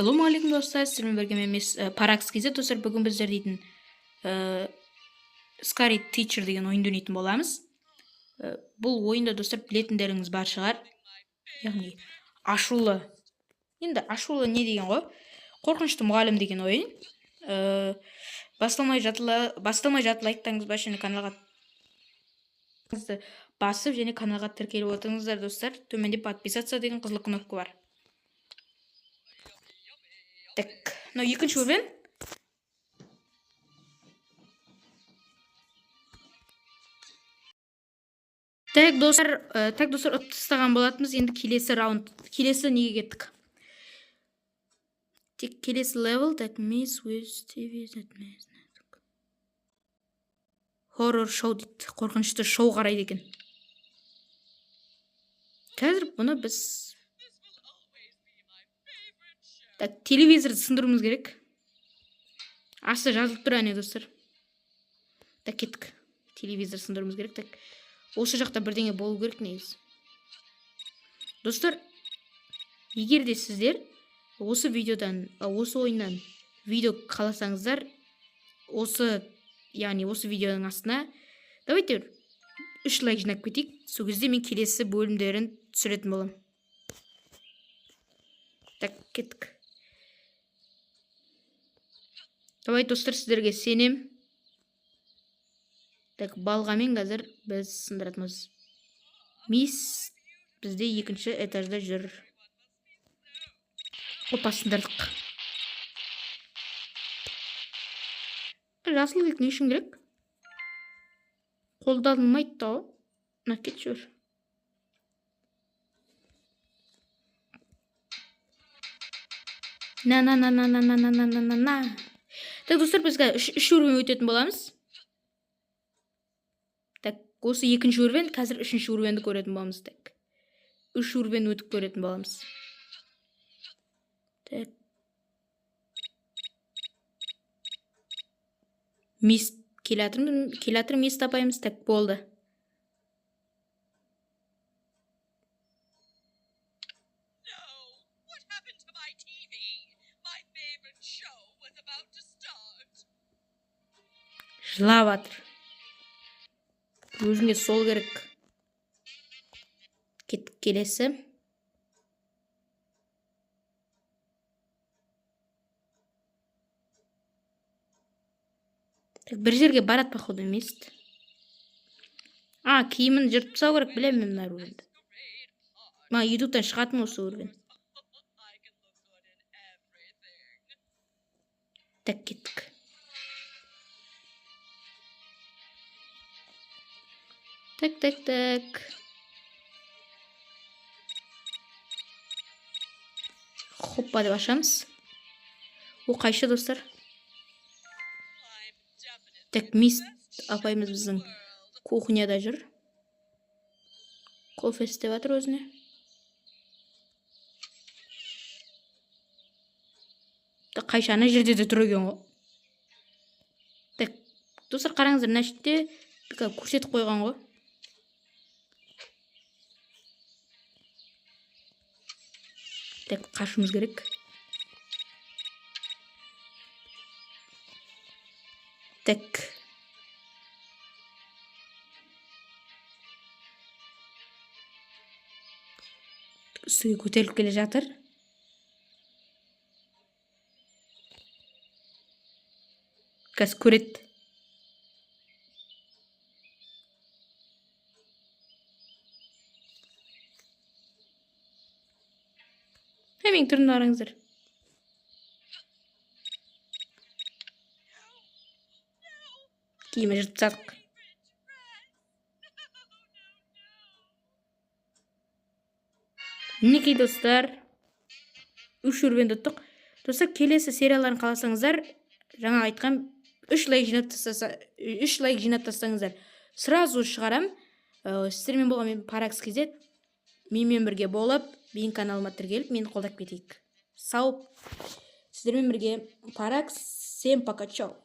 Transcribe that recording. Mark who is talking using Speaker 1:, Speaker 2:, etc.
Speaker 1: Ассалаумағалейкум достар, сіздермен бірге емес Parax KZ достар, бүгін біздер дейтін Scary Teacher деген ойынды ойнайтын боламыз. Бұл ойында достар білетіндеріңіз бар шығар. Яғни ашулы. Енді ашулы не деген ғой? Қорқынышты мұғалім деген ойын. Басталмай жатып лайктаңыз және каналға басып және каналға тіркеліп отырыңыздар достар. Төменде подписаться деген қызыл кнопка бар. Так, но екінші уровень. Так, достар, тастаған болатынбыз. Енді келесі раунд. Келесі неге кеттік? Тек келесі level, так, Miss with TV Horror show дейді. Қорқынышты шоу қарайды екен. Қазір бұны біз так, телевизорды сындыруымыз керек. Асты жазылып тұр әне достар. Так, кеттік. Телевизор сындыруымыз керек. Так, осы жақта бірдеңе болу керек негізі. Достар, егер де сіздер осы ойыннан видео қаласаңыздар, осы видеоның астына давайте 3 лайк жинап кетейік. Сол кезде мен келесі бөлімдерін түсіретін боламын. Так, кеттік. Давай достар, сіздерге сенем. Так, балғамен қазір біз сындыратымыз. Мисс бізде екінші этажда жүр. Опа, сындырдық. Жасыл кілік не үшін керек? Қолданылмайды да. На, кет жүр. На. Так, достар, біз үш уровень өтетін боламыз. Так, осы екінші уровень, қазір үшінші уровенді көретін боламыз. Так, 3 уровень өтіп көретін боламыз. Так. Келатыр мис тапаймыз. Так, болды. Жылап атыр. Өзіңе сол керек. Кеттік келесі. Так, бір жерге барат походу емес. Киімін жыртып тастау керек, білемін мен мына өргенді. Ютубтан шығатын осы өрген. Так, кеттік. Так. Хоппа деп ашамыз. Қайшы достар. Так, мисс апайымыз біздің кухняда жүр. Кофе істеп жатыр өзіне. Так, қайшы ана жерде де тұр екен ғой. Так, достар, қараңыздар, мына жерде көрсетіп қойған ғой. Так, қашымыз керек. Так. Үстіге көтеріліп келе жатыр. Қазір көреді. Hemen turun arаңыздар. Киімі жыртып тастадық. Мінекей достар, 3 уровеньді ұттық. Достар, келесі серияларын қаласаңыздар, жаңа айтқан 3 лайк жинап тастаңыздар. Сразу шығарам. Сіздермен болған мен Parax KZ. Менімен бірге болып, менің каналыма тіркеліп, мені қолдап кетейік. Сау. Сіздермен бірге Parax. Всем пока, чао.